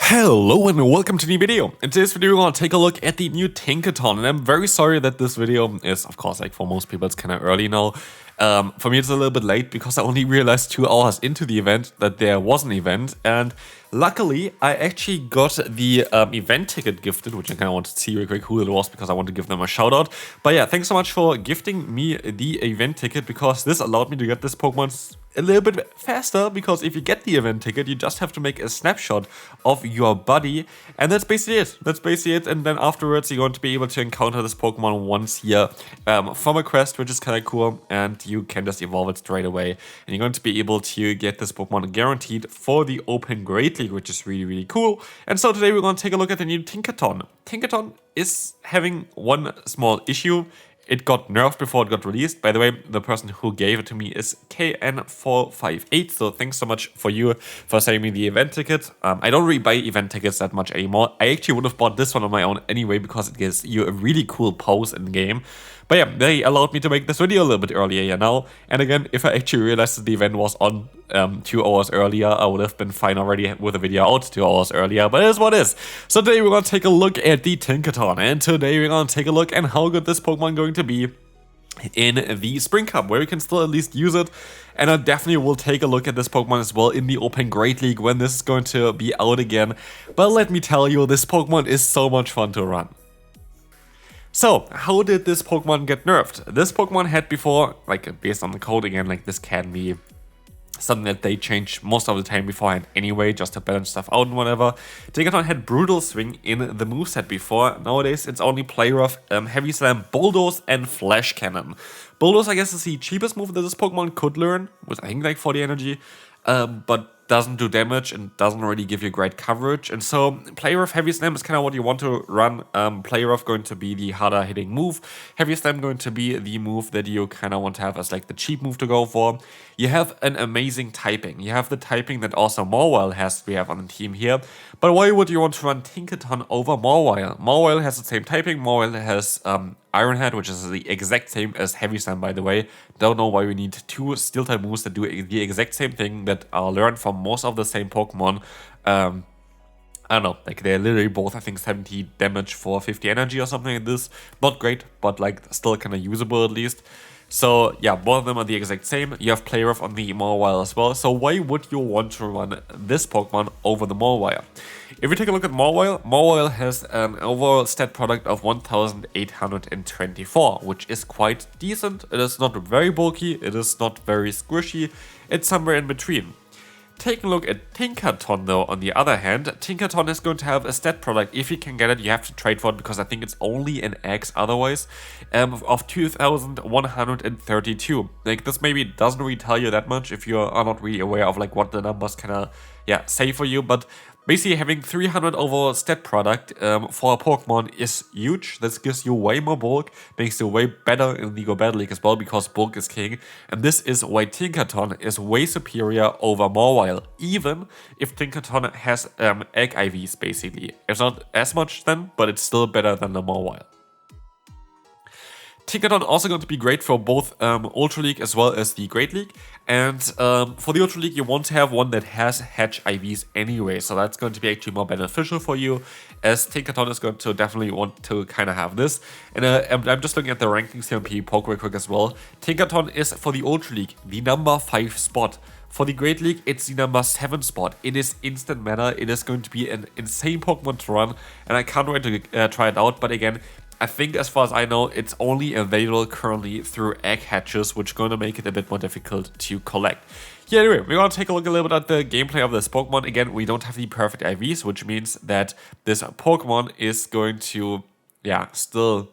Hello and welcome to the new video. In today's video we're going to take a look at the new Tinkaton, and I'm very sorry that this video is, of course, like for most people it's kind of early now. For me it's a little bit late because I only realized 2 hours into the event that there was an event, and luckily I actually got the event ticket gifted, which I kind of wanted to see real quick who it was because I want to give them a shout out. But yeah, thanks so much for gifting me the event ticket because this allowed me to get this Pokemon a little bit faster, because if you get the event ticket, you just have to make a snapshot of your body, and that's basically it. And then afterwards, you're going to be able to encounter this Pokemon once here from a quest, which is kind of cool, and you can just evolve it straight away. And you're going to be able to get this Pokemon guaranteed for the Open Great League, which is really, really cool. And so today we're going to take a look at the new Tinkaton. Tinkaton is having one small issue. It got nerfed before it got released. By the way, the person who gave it to me is KN458, so thanks so much for you for sending me the event ticket. I don't really buy event tickets that much anymore. I actually would have bought this one on my own anyway because it gives you a really cool pose in the game. But yeah, they allowed me to make this video a little bit earlier here now. And again, if I actually realized that the event was on 2 hours earlier, I would have been fine already with the video out 2 hours earlier, but it is what it is. So today we're going to take a look at the Tinkaton, and today we're going to take a look at how good this Pokemon is going to be in the Spring Cup, where you can still at least use it. And I definitely will take a look at this Pokemon as well in the Open Great League when this is going to be out again. But let me tell you, this Pokemon is so much fun to run. So, how did this Pokemon get nerfed? This Pokemon had before, like based on the code again, like this can be something that they change most of the time beforehand anyway, just to balance stuff out and whatever. Tinkaton had Brutal Swing in the moveset before. Nowadays, it's only Play Rough, Heavy Slam, Bulldoze, and Flash Cannon. Bulldoze, I guess, is the cheapest move that this Pokemon could learn, with I think like 40 energy, but doesn't do damage and doesn't really give you great coverage. And so Play Rough, Heavy Slam is kind of what you want to run. Play Rough going to be the harder hitting move. Heavy Slam going to be the move that you kind of want to have as like the cheap move to go for. You have an amazing typing. You have the typing that also Mawile has, we have on the team here. But why would you want to run Tinkaton over Mawile? Mawile has the same typing. Mawile has Iron Head, which is the exact same as Heavy Slam, by the way. Don't know why we need 2 Steel-type moves that do the exact same thing, that are learned from most of the same Pokemon. I don't know, like they're literally both, I think, 70 damage for 50 energy or something like this. Not great, but like still kind of usable at least. So yeah, both of them are the exact same. You have Play Rough on the Mawile as well. So why would you want to run this Pokemon over the Mawile? If we take a look at Mawile, Mawile has an overall stat product of 1824, which is quite decent. It is not very bulky, it is not very squishy, it's somewhere in between. Taking a look at Tinkaton though, on the other hand, Tinkaton is going to have a stat product. If you can get it, you have to trade for it because I think it's only an X otherwise, of 2132. Like this maybe doesn't really tell you that much if you are not really aware of like what the numbers kind of say for you, but basically having 300 overall stat product for a Pokemon is huge. This gives you way more bulk, makes you way better in the Go Battle League as well because bulk is king. And this is why Tinkaton is way superior over Mawile, even if Tinkaton has Egg IVs basically. It's not as much then, but it's still better than the Mawile. Tinkaton also going to be great for both Ultra League as well as the Great League. And for the Ultra League, you want to have one that has Hatch IVs anyway. So that's going to be actually more beneficial for you, as Tinkaton is going to definitely want to kind of have this. And I'm just looking at the rankings here on PvPoke real quick as well. Tinkaton is, for the Ultra League, the number 5 spot. For the Great League, it's the number 7 spot. It is instant meta. It is going to be an insane Pokemon to run. And I can't wait to try it out. But again, I think as far as I know, it's only available currently through egg hatches, which is going to make it a bit more difficult to collect. Yeah, anyway, we're going to take a look a little bit at the gameplay of this Pokemon. Again, we don't have the perfect IVs, which means that this Pokemon is going to, still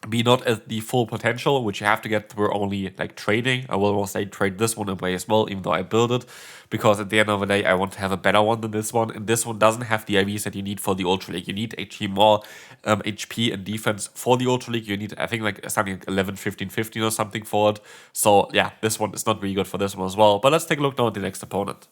be not at the full potential, which you have to get through only like trading. I will also say trade this one away as well, even though I build it, because at the end of the day I want to have a better one than this one, and this one doesn't have the IVs that you need for the Ultra League. You need actually more HP and defense for the Ultra League. You need, I think, like something like 11, 15, 15 or something for it. So yeah, this one is not really good for this one as well. But let's take a look now at the next opponent.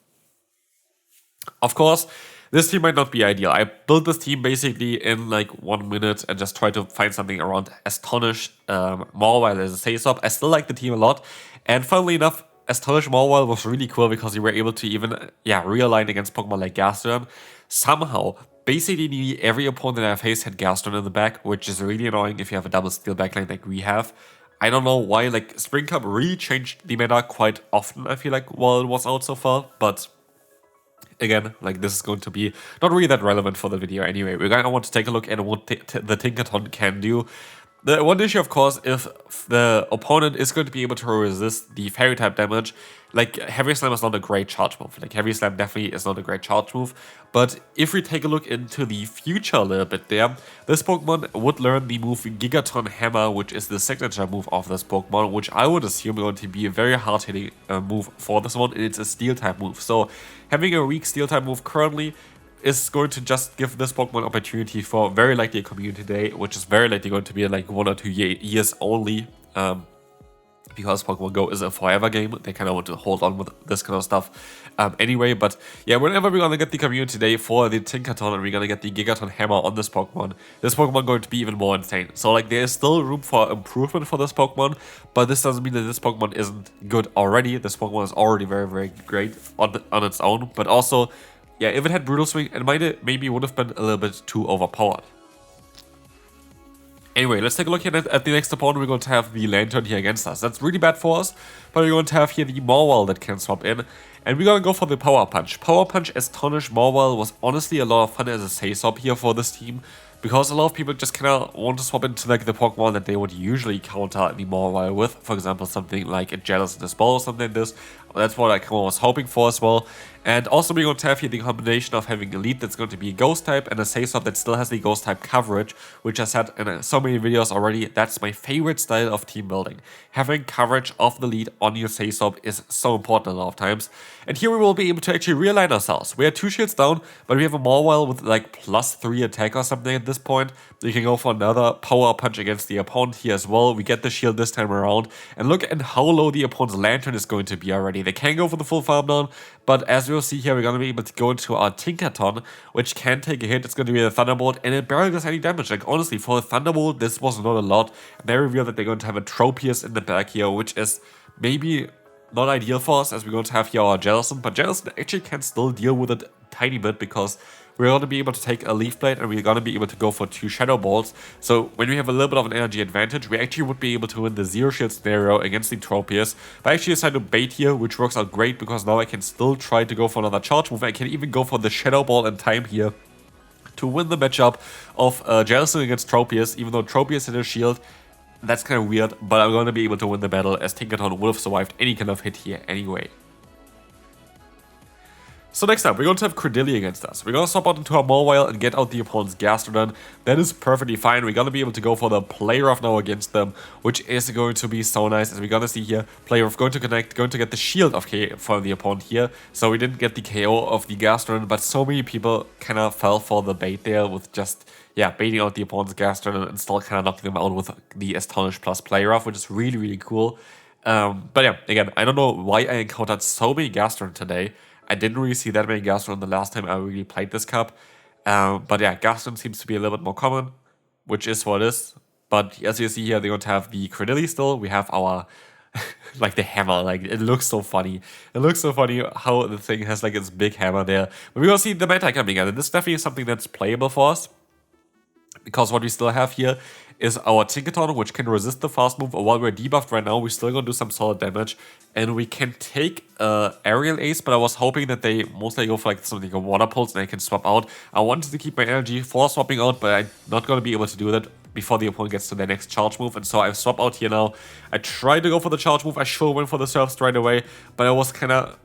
Of course, this team might not be ideal. I built this team basically in like 1 minute and just tried to find something around Astonish Mawile as a say-swap. I still like the team a lot. And funnily enough, Astonish Mawile was really cool because you were able to even realign against Pokemon like Gastrodon. somehow, basically every opponent I faced had Gaston in the back, which is really annoying if you have a double steel backline like we have. I don't know why, like, Spring Cup really changed the meta quite often, I feel like, while it was out so far, but again, like, this is going to be not really that relevant for the video anyway. We're going to want to take a look at what the Tinkaton can do. The one issue, of course, if the opponent is going to be able to resist the fairy type damage, like, Heavy Slam is not a great charge move. Like, Heavy Slam definitely is not a great charge move. But if we take a look into the future a little bit there, this Pokemon would learn the move Gigaton Hammer, which is the signature move of this Pokemon, which I would assume is going to be a very hard-hitting move for this one, and it's a Steel type move. So, having a weak Steel type move currently is going to just give this Pokemon opportunity for very likely a community day, which is very likely going to be like 1 or 2 years only, because Pokemon Go is a forever game. They kind of want to hold on with this kind of stuff anyway. But yeah, whenever we're gonna get the community day for the Tinkaton and we're gonna get the Gigaton Hammer on this Pokemon going to be even more insane. So like, there is still room for improvement for this Pokemon, but this doesn't mean that this Pokemon isn't good already. This Pokemon is already very, very great on its own, but also, yeah, if it had Brutal Swing, it maybe would have been a little bit too overpowered. Anyway, let's take a look here at the next opponent. We're going to have the Lantern here against us. That's really bad for us, but we're going to have here the Morwell that can swap in. And we're going to go for the Power Punch. Power Punch Astonish Morwell was honestly a lot of fun as a say-swap here for this team, because a lot of people just kind of want to swap into like the Pokemon that they would usually counter the Morwell with. For example, something like a Jealous Dispel or something like this. That's what I kind of was hoping for as well. And also we're going to have here the combination of having a lead that's going to be a Ghost type and a say-swap that still has the Ghost type coverage, which I said in so many videos already, that's my favorite style of team building. Having coverage of the lead on your say-swap is so important a lot of times. And here we will be able to actually realign ourselves. We are 2 shields down, but we have a Morwell with like +3 attack or something at this point. You can go for another Power Punch against the opponent here as well. We get the shield this time around. And look at how low the opponent's Lantern is going to be already. They can go for the full farm down, but as we'll see here, we're going to be able to go into our Tinkaton, which can take a hit. It's going to be a Thunderbolt, and it barely does any damage. Like, honestly, for a Thunderbolt, this was not a lot. And they reveal that they're going to have a Tropius in the back here, which is maybe not ideal for us, as we're going to have here our Jellicent, but Jellicent actually can still deal with it a tiny bit, because we're going to be able to take a Leaf Blade and we're going to be able to go for 2 Shadow Balls. So when we have a little bit of an energy advantage, we actually would be able to win the Zero Shield scenario against the Tropius. But I actually decided to bait here, which works out great, because now I can still try to go for another charge move. I can even go for the Shadow Ball in time here to win the matchup of Jellicent against Tropius, even though Tropius had a shield. That's kind of weird, but I'm going to be able to win the battle, as Tinkaton would have survived any kind of hit here anyway. So next up, we're going to have Credilli against us. We're going to swap out into our Morwell and get out the opponent's Gastrodon. That is perfectly fine. We're going to be able to go for the Play Rough now against them, which is going to be so nice, as we're going to see here. Play Rough going to connect, going to get the shield of KO for the opponent here. So we didn't get the KO of the Gastrodon, but so many people kind of fell for the bait there with just, yeah, baiting out the opponent's Gastrodon and still kind of knocking them out with the Astonish plus Play Rough, which is really, really cool. But yeah, again, I don't know why I encountered so many Gastrodon today. I didn't really see that many Gastrodon the last time I really played this cup. But yeah, Gastrodon seems to be a little bit more common, which is what it is. But as you see here, they're going to have the Credilli still. We have our, like, the hammer. Like, it looks so funny. It looks so funny how the thing has, like, its big hammer there. But we're going to see the meta coming in. And this definitely is something that's playable for us, because what we still have here is our Tinkaton, which can resist the fast move. While we're debuffed right now, we're still going to do some solid damage. And we can take Aerial Ace, but I was hoping that they mostly go for like something like a Water Pulse and I can swap out. I wanted to keep my energy for swapping out, but I'm not going to be able to do that before the opponent gets to their next charge move, and so I swap out here now. I tried to go for the charge move. I sure went for the Surf straight away, but I was kind of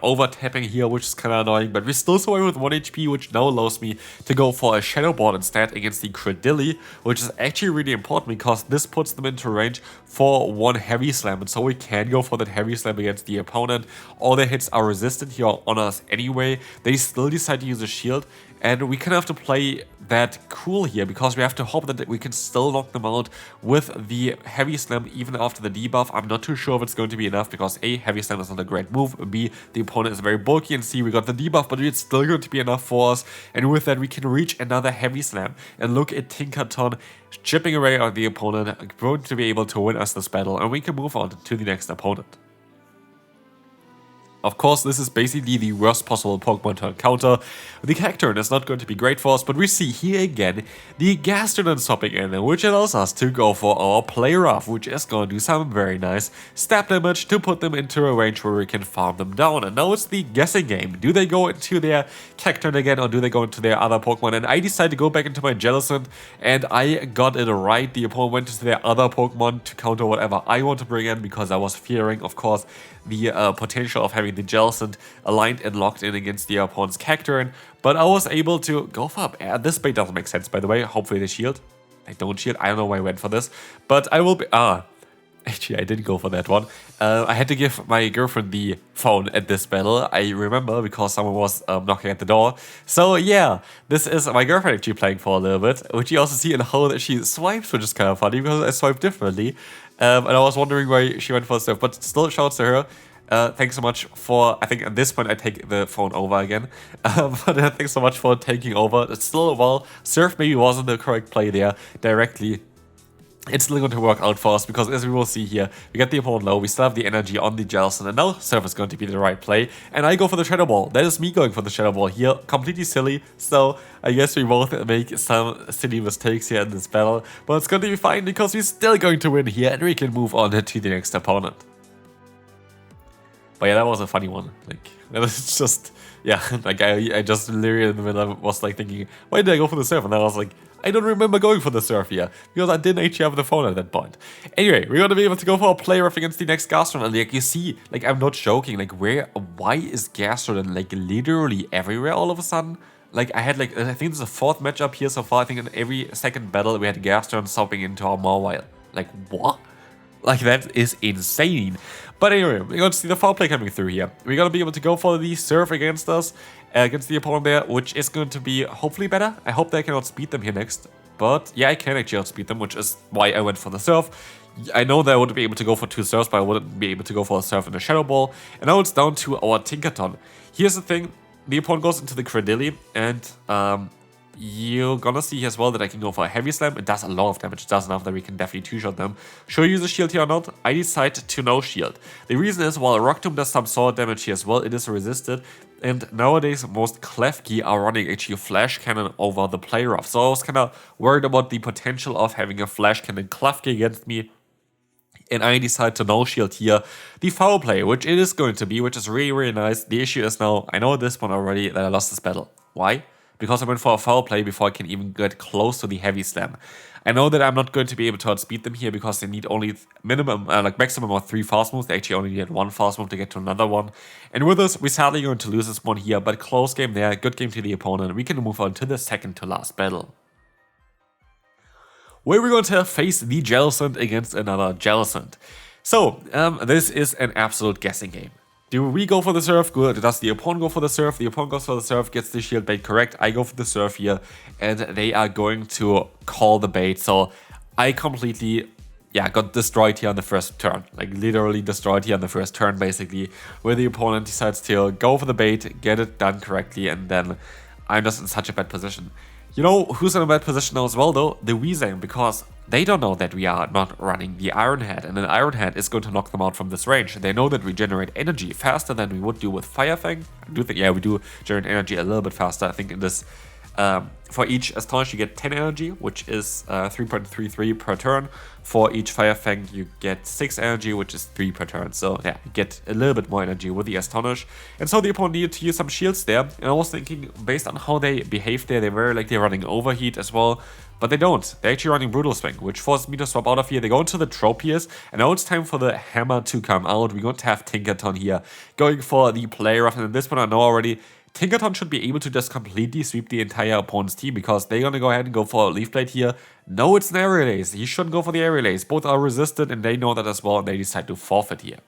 over tapping here, which is kind of annoying. But we still survive with 1 HP, which now allows me to go for a Shadow Ball instead against the Credilli, which is actually really important because this puts them into range for 1 Heavy Slam, and so we can go for that Heavy Slam against the opponent. All their hits are resistant here on us anyway. They still decide to use a shield, and we kind of have to play that cool here, because we have to hope that we can still knock them out with the Heavy Slam even after the debuff. I'm not too sure if it's going to be enough, because A, Heavy Slam is not a great move, B, the opponent is very bulky, and C, we got the debuff, but it's still going to be enough for us, and with that we can reach another Heavy Slam. And look at Tinkaton chipping away at the opponent, going to be able to win us this battle, and we can move on to the next opponent. Of course, this is basically the worst possible Pokemon to encounter. The Cacturne is not going to be great for us, but we see here again the Gastrodon stopping in, which allows us to go for our Play Rough, which is going to do some very nice stab damage to put them into a range where we can farm them down. And now it's the guessing game. Do they go into their Cacturne again, or do they go into their other Pokemon? And I decided to go back into my Jellicent, and I got it right. The opponent went into their other Pokemon to counter whatever I want to bring in, because I was fearing, of course, the potential of having the Jellicent aligned and locked in against the opponent's Cacturne. But I was able to go for this bait doesn't make sense, by the way. Hopefully they shield. They don't shield. I don't know why I went for this, but I will be... Actually, I didn't go for that one. I had to give my girlfriend the phone at this battle. I remember because someone was knocking at the door. So yeah, this is my girlfriend actually playing for a little bit, which you also see in how that she swipes, which is kind of funny because I swipe differently. And I was wondering why she went for stuff, but still shouts to her. Thanks so much for, I think at this point I take the phone over again, but thanks so much for taking over. It's still, well, Surf maybe wasn't the correct play there directly. It's still going to work out for us because, as we will see here, we get the opponent low, we still have the energy on the Jellicent, and now Surf is going to be the right play, and I go for the Shadow Ball. That is me going for the Shadow Ball here, completely silly, so I guess we both make some silly mistakes here in this battle, but it's going to be fine because we're still going to win here, and we can move on to the next opponent. But yeah, that was a funny one. Like, that was just, yeah, like I just literally in the middle was like thinking, why did I go for the Surf? And I was like, I don't remember going for the Surf here, because I didn't actually have the phone at that point. Anyway, we're gonna be able to go for a Play Rough against the next Gastrodon, and like you see, like I'm not joking, like why is Gastrodon like literally everywhere all of a sudden? Like I had like, I think this is the 4th matchup here so far. I think in every second battle we had Gastrodon stopping into our Mawile. Like what? Like that is insane. But anyway, we're going to see the foul play coming through here. We're going to be able to go for the Surf against us, against the opponent there, which is going to be hopefully better. I hope they can outspeed them here next. But yeah, I can actually outspeed them, which is why I went for the Surf. I know that I wouldn't be able to go for 2 Surfs, but I wouldn't be able to go for a Surf and a Shadow Ball. And now it's down to our Tinkaton. Here's the thing. The opponent goes into the Credilli, and you're gonna see as well that I can go for a Heavy Slam. It does a lot of damage. It does enough that we can definitely two-shot them. Should I use a shield here or not? I decide to no shield. The reason is, while a Rock Tomb does some sword damage here as well, it is resisted. And nowadays, most Klefki are running actually a Flash Cannon over the Play Rough. So I was kind of worried about the potential of having a Flash Cannon Klefki against me. And I decide to no shield here the foul play, which it is going to be, which is really, really nice. The issue is now, I know at this point already that I lost this battle. Why? Because I went for a foul play before I can even get close to the Heavy Slam. I know that I'm not going to be able to outspeed them here because they need only minimum, like maximum of 3 fast moves. They actually only need 1 fast move to get to another one. And with this, we're sadly going to lose this one here, but close game there, good game to the opponent. We can move on to the second to last battle, where we're going to face the Jellicent against another Jellicent. So, this is an absolute guessing game. Do we go for the Surf? Good. Does the opponent go for the Surf? The opponent goes for the Surf, gets the shield bait correct. I go for the Surf here, and they are going to call the bait. So I completely, yeah, got destroyed here on the first turn. Like literally destroyed here on the first turn, basically, where the opponent decides to go for the bait, get it done correctly, and then I'm just in such a bad position. You know who's in a bad position now as well, though? The Weezing, because they don't know that we are not running the Iron Head, and an Iron Head is going to knock them out from this range. They know that we generate energy faster than we would do with Fire Fang. I do think, yeah, we do generate energy a little bit faster. I think in this, for each Astonish you get 10 energy, which is 3.33 per turn. For each Fire Fang you get 6 energy, which is 3 per turn. So yeah, you get a little bit more energy with the Astonish. And so the opponent needed to use some shields there. And I was thinking, based on how they behave there, they were like they're running Overheat as well. But they don't. They're actually running Brutal Swing, which forces me to swap out of here. They go into the Tropius, and now it's time for the Hammer to come out. We're going to have Tinkaton here, going for the Play Rough. And at this point, I know already, Tinkaton should be able to just completely sweep the entire opponent's team, because they're going to go ahead and go for a Leaf Blade here. No, it's an Air Relays. He shouldn't go for the Air Relays. Both are resisted, and they know that as well, and they decide to forfeit here.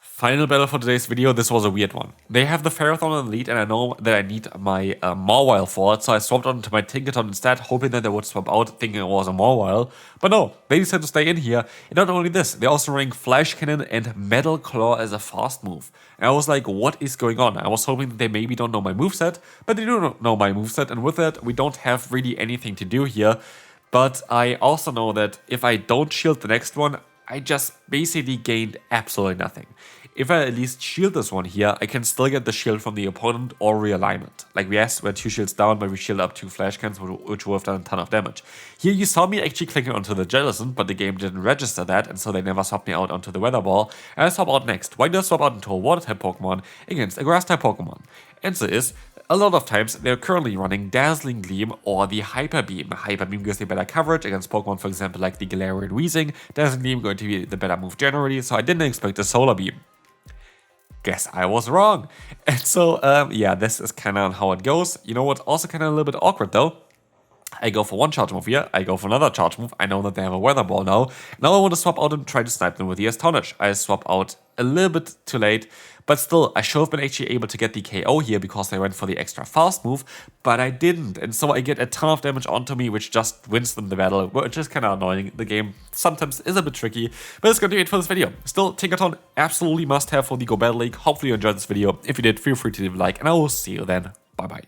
Final battle for today's video. This was a weird one. They have the Ferrothorn on the lead, and I know that I need my Mawile for it, so I swapped onto my Tinkaton instead, hoping that they would swap out, thinking it was a Mawile. But no, they decided to stay in here. And not only this, they're also running Flash Cannon and Metal Claw as a fast move. And I was like, what is going on? I was hoping that they maybe don't know my moveset, but they do know my moveset, and with that, we don't have really anything to do here. But I also know that if I don't shield the next one, I just basically gained absolutely nothing. if I at least shield this one here, I can still get the shield from the opponent or realignment. Like yes, we're 2 shields down, but we shield up 2 flash cans, which would have done a ton of damage. Here you saw me actually clicking onto the Jellicent, but the game didn't register that, and so they never swapped me out onto the Weather Ball. And I swap out next. Why do I swap out into a Water type Pokemon against a Grass type Pokemon? Answer is, a lot of times they're currently running Dazzling Gleam or the Hyper Beam. Hyper Beam gives you better coverage against Pokemon, for example, like the Galarian Weezing. Dazzling Gleam going to be the better move generally, so I didn't expect a Solar Beam. Guess I was wrong. And so, yeah, this is kind of how it goes. You know what's also kind of a little bit awkward though? I go for one charge move here, I go for another charge move, I know that they have a Weather Ball now. Now I want to swap out and try to snipe them with the Astonish. I swap out a little bit too late, but still, I should have been actually able to get the KO here because they went for the extra fast move, but I didn't. And so I get a ton of damage onto me, which just wins them the battle, which is kind of annoying. The game sometimes is a bit tricky, but it's going to be it for this video. Still, Tinkaton absolutely must have for the Go Battle League. Hopefully you enjoyed this video. If you did, feel free to leave a like, and I will see you then. Bye bye.